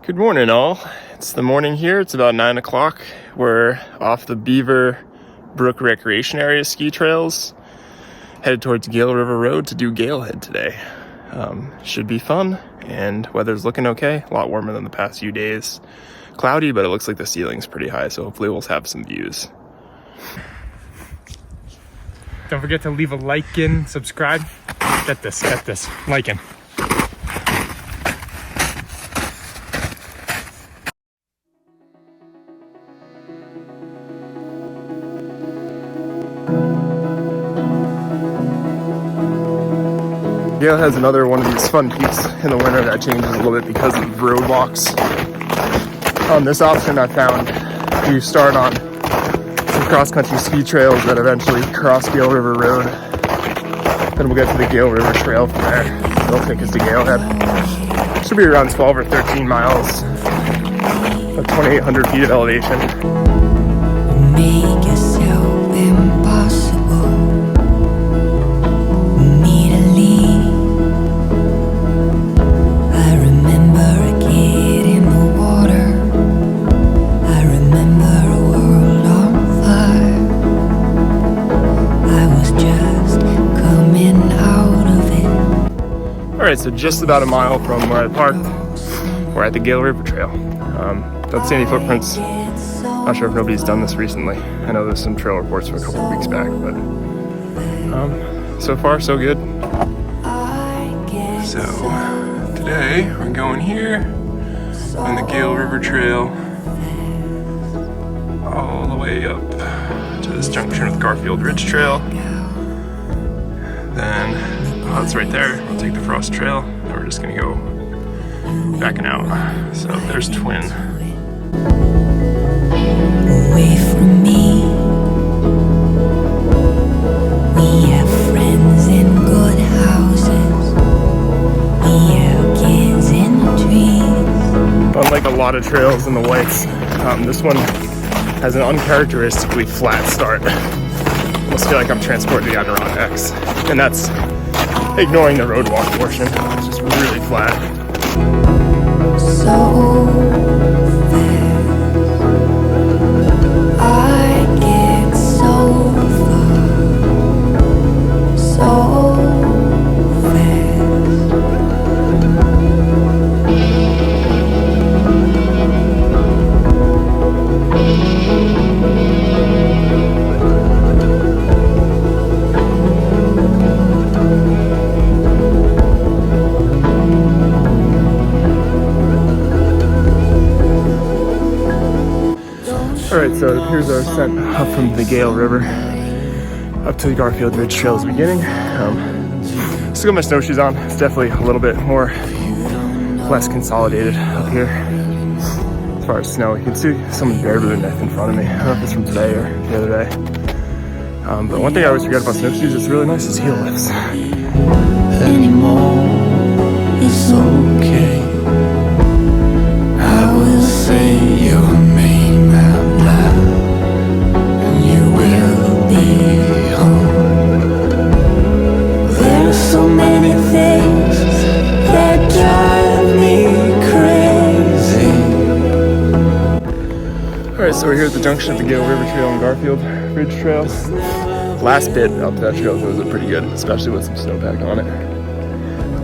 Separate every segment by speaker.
Speaker 1: Good morning, all. It's the morning here. It's about 9 o'clock. We're off the Beaver, Brook recreation area ski trails, headed towards Gale River Road to do Galehead today. Should be fun, and weather's looking okay. A lot warmer than the past few days. Cloudy, but it looks like the ceiling's pretty high, so hopefully we'll have some views.
Speaker 2: Don't forget to leave a like and subscribe. Get this, like in.
Speaker 1: Gale has another one of these fun peaks in the winter that changes a little bit because of roadwalks. On this option, I found you start on some cross-country ski trails that eventually cross Gale River Road. Then we'll get to the Gale River Trail from there. They'll take us to Galehead. Should be around 12 or 13 miles, at 2,800 feet of elevation.
Speaker 3: Make yourself impossible. Need a lead. I remember a kid in the water. I remember a world on fire. I was just coming out of it.
Speaker 1: Alright, so just about a mile from where I parked, we're at the Gale River Trail. Don't see any footprints. Not sure if nobody's done this recently. I know there's some trail reports from a couple of weeks back, but so far so good. So today we're going here on the Gale River Trail all the way up to this junction with Garfield Ridge Trail. Then that's right there. We'll take the Frost Trail, and we're just gonna go backing out. So there's Twin.
Speaker 3: Away from me. We have friends in good houses. We have kids in the trees.
Speaker 1: Unlike a lot of trails in the Whites, this one has an uncharacteristically flat start. I almost feel like I'm transporting the Adirondacks, and that's ignoring the road walk portion. It's just really flat.
Speaker 3: So fast. I get so far. So fast.
Speaker 1: Alright, so here's our ascent up from the Gale River up to the Garfield Ridge Trail's beginning. Still got my snowshoes on. It's definitely a little bit less consolidated up here. As far as snow, you can see some bareboot in front of me. I don't know if it's from today or the other day. But one thing I always forget about snowshoes, it's really nice, is heel lifts.
Speaker 4: Anymore, it's okay. I will say your name out loud, and you will be home. There are so many things that drive me crazy.
Speaker 1: Alright, so we're here at the junction of the Gale River Trail and Garfield Ridge Trail. Last bit up that trail goes pretty good, especially with some snowpack on it.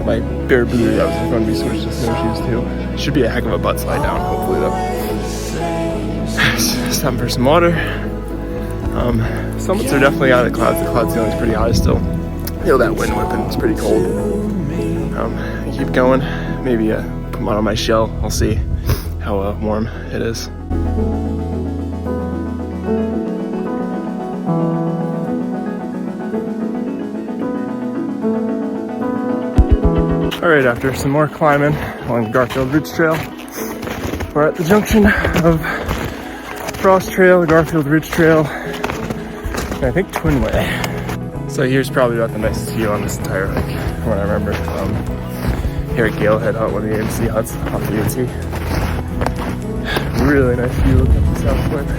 Speaker 1: My bare boot, I was going to be switched to snowshoes too. Should be a heck of a butt slide down, hopefully though. Stopping for some water. Summits are definitely out of the clouds. The cloud ceiling's pretty high still. Feel that wind whipping, it's pretty cold. I keep going, maybe put one on my shell. I'll see how warm it is. Alright, after some more climbing along the Garfield Ridge Trail, we're at the junction of Frost Trail, Garfield Ridge Trail, and I think Twin Way. So here's probably about the nicest view on this entire hike, from what I remember. Here at Galehead Hut, one of the AMC huts off the AMC. Really nice view looking up the south point.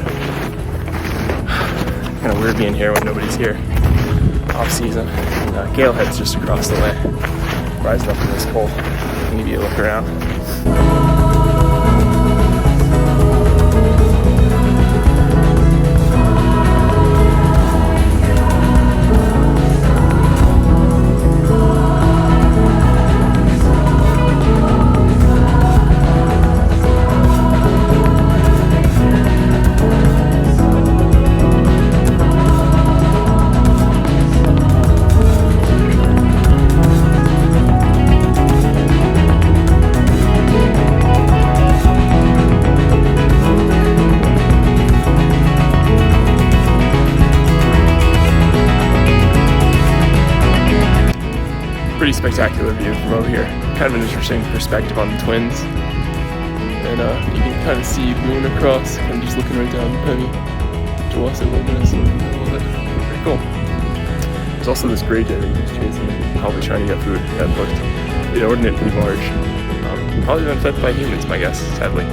Speaker 1: Kind of weird being here when nobody's here, off season. And Galehead's just across the way. Rising up in this cold, give you a look around. pretty spectacular view from over here. Kind of an interesting perspective on the twins. And you can kind of see Boone across, kind of just looking right down Penny. Pretty cool. There's also this gray deer that he's chasing, probably trying to get food. That looked inordinately large. Probably been fed by humans, my guess, sadly.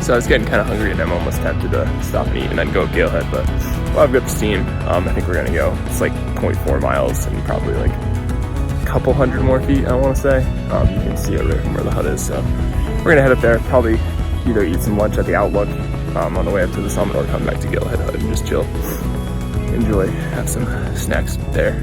Speaker 1: So I was getting kind of hungry and I'm almost tempted to stop and eat and then go up Galehead, but I've got the steam. I think we're gonna go. It's like 0.4 miles and probably like a couple hundred more feet, I want to say. You can see it right from where the hut is, so we're gonna head up there, probably either eat some lunch at the Outlook on the way up to the summit or come back to Galehead Hut and just chill, enjoy, have some snacks there.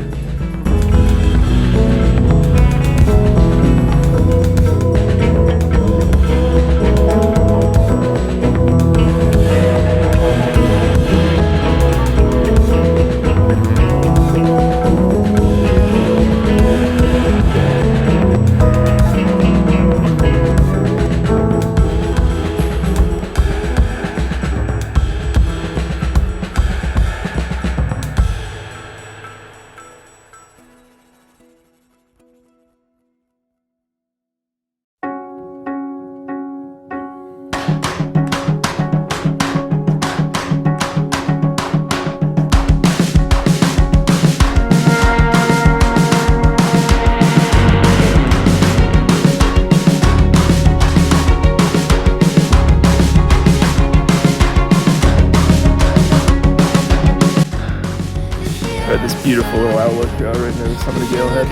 Speaker 1: This beautiful little outlook right near the summit of Galehead.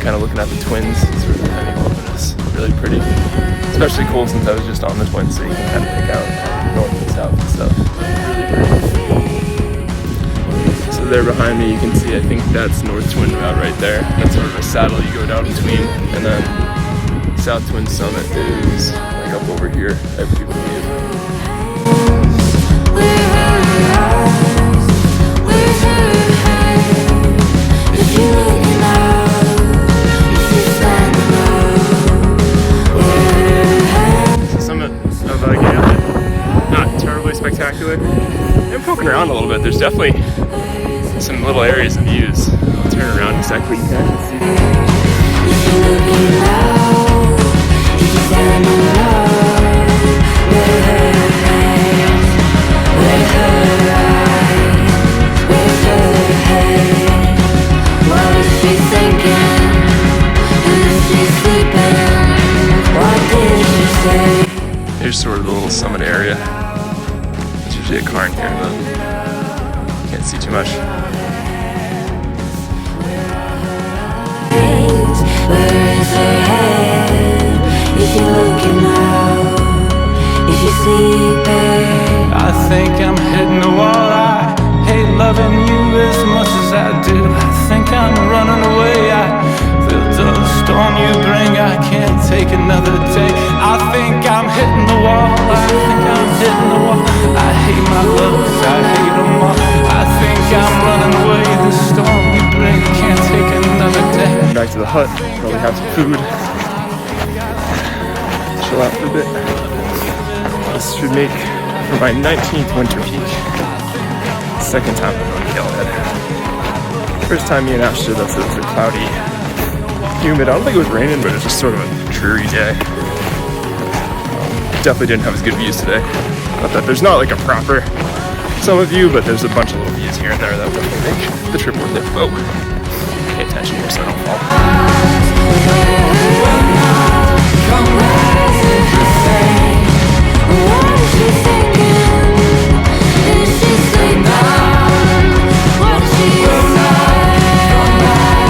Speaker 1: Kind of looking at the twins, sort of depending on it's really pretty. Especially cool since I was just on the twins, so you can kind of pick out north and south and stuff. Really pretty. So there behind me you can see, I think that's North Twin Route right there. That's sort of a saddle you go down between, and then South Twin Summit is like up over here, I believe. Spectacular. I'm poking around a little bit. There's definitely some little areas of views. I'll turn around exactly. You can actually see.
Speaker 3: What is she thinking? Is she sleeping? What did she say?
Speaker 1: Here's sort of the little summit area. Usually a car in here, but can't see too much.
Speaker 3: Where is her head? Is she looking out? Is she sleeping?
Speaker 4: I think I'm hitting the wall. I hate loving you as much as I do. I think I'm running away. I feel the storm you bring. I can't take another day. I think I'm hitting the wall. I think I'm hitting the wall. I hate my lovers. I hate them all. I think I'm running away. The storm you bring. Can't take another day.
Speaker 1: Back to the hut. Probably have some food. Chill out for a bit. This should make for my 19th winter peak. Second time I'm going to Galehead. First time me and Ash did this, it was a cloudy, humid. I don't think it was raining, but it was just sort of a dreary day. Definitely didn't have as good views today. Not that there's not like a proper summit view, but there's a bunch of little views here and there that definitely make the trip worth it. Whoa. Pay attention here so I don't fall.
Speaker 3: What is she thinking? Is she sleeping? What is she going on? Come back.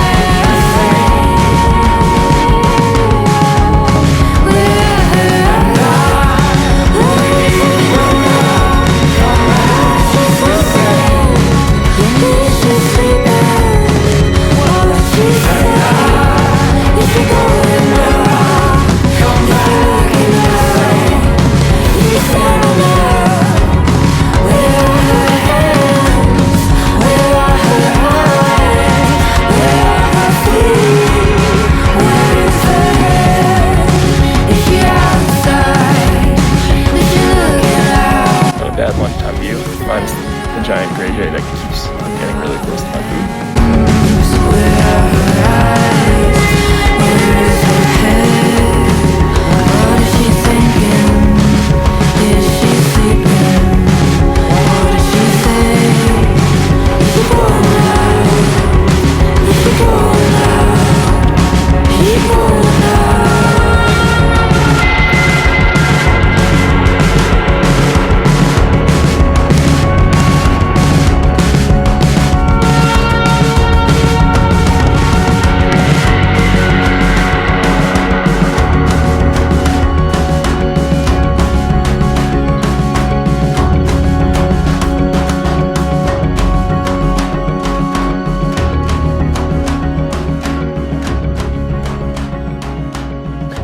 Speaker 1: that keeps getting really close to my food.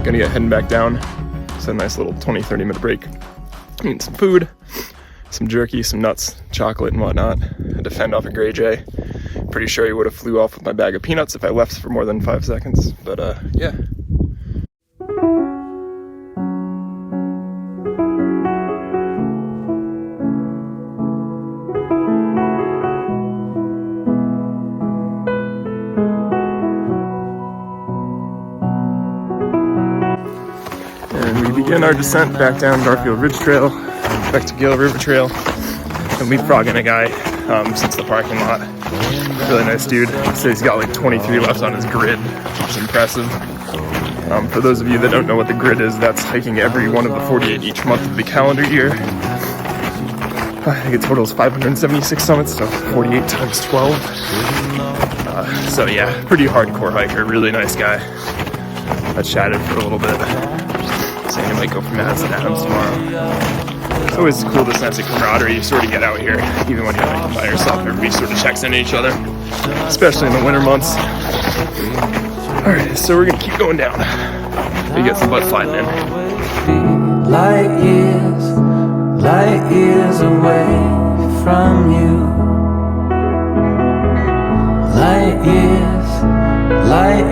Speaker 1: Gonna get heading back down. It's a nice little 20-30 minute break. Eating some food, some jerky, some nuts, chocolate and whatnot. Had to fend off a Gray Jay. Pretty sure he would have flew off with my bag of peanuts if I left for more than 5 seconds, but yeah. Begin our descent back down Garfield Ridge Trail, back to Gale River Trail, and leapfrogging a guy since the parking lot. Really nice dude. So he's got like 23 left on his grid, which is impressive. For those of you that don't know what the grid is, that's hiking every one of the 48 each month of the calendar year. I think it totals 576 summits, so 48 times 12. So yeah, pretty hardcore hiker, really nice guy. I chatted for a little bit. Saying I might go from Madison to Adams tomorrow. It's always cool, the sense of camaraderie you sort of get out here, even when you're like by yourself. Everybody sort of checks in on each other, especially in the winter months. All right, so we're gonna keep going down. We get some butt sliding in.
Speaker 4: Light years away from you. Light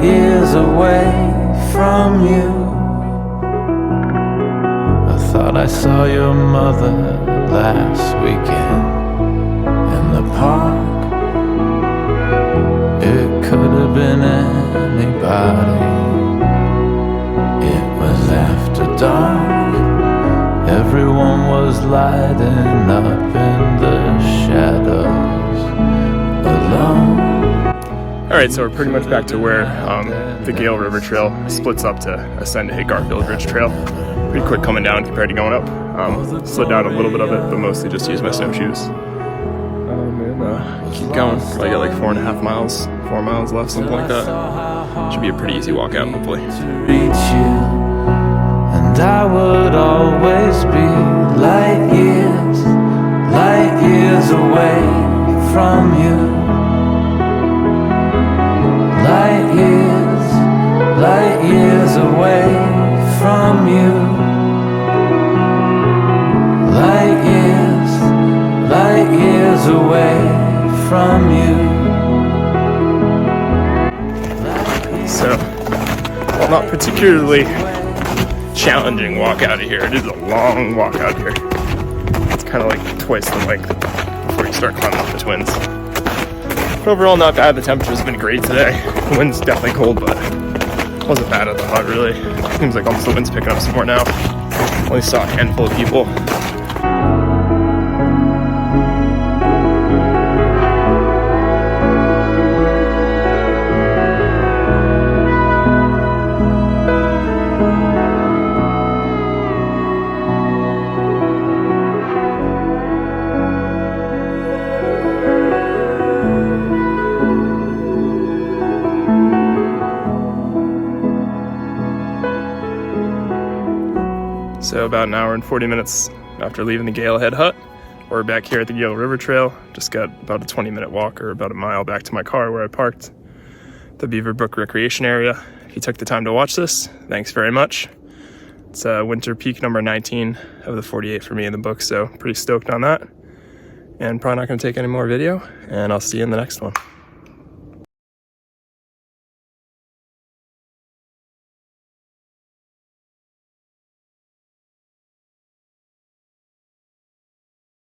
Speaker 4: years away from you. Thought I saw your mother last weekend in the park. It could have been anybody. It was after dark. Everyone was lighting up in the shadows alone.
Speaker 1: Alright, so we're pretty much back to where the Gale River Trail splits up to ascend to hit Garfield Ridge Trail. Pretty quick coming down compared to going up. Slid down a little bit of it, but mostly just used my snowshoes. And keep going. Probably got like 4.5 miles, 4 miles left, something like that. Should be a pretty easy walkout, hopefully.
Speaker 4: Reach you, and I would always be light years away from you. Light years away from you. Light years away from you.
Speaker 1: So, well, not particularly challenging walk out of here. It is a long walk out here. It's kind of like twice the length before you start climbing up the Twins. But overall, not bad. The temperature's been great today. The wind's definitely cold, but it wasn't bad at the hut, really. Seems like almost the wind's picking up some more now. Only saw a handful of people. So about an hour and 40 minutes after leaving the Galehead Hut, we're back here at the Gale River Trail. Just got about a 20-minute walk or about a mile back to my car where I parked. The Beaver Brook recreation area. If you took the time to watch this, thanks very much. It's winter peak number 19 of the 48 for me in the book, so pretty stoked on that. And probably not going to take any more video, and I'll see you in the next one.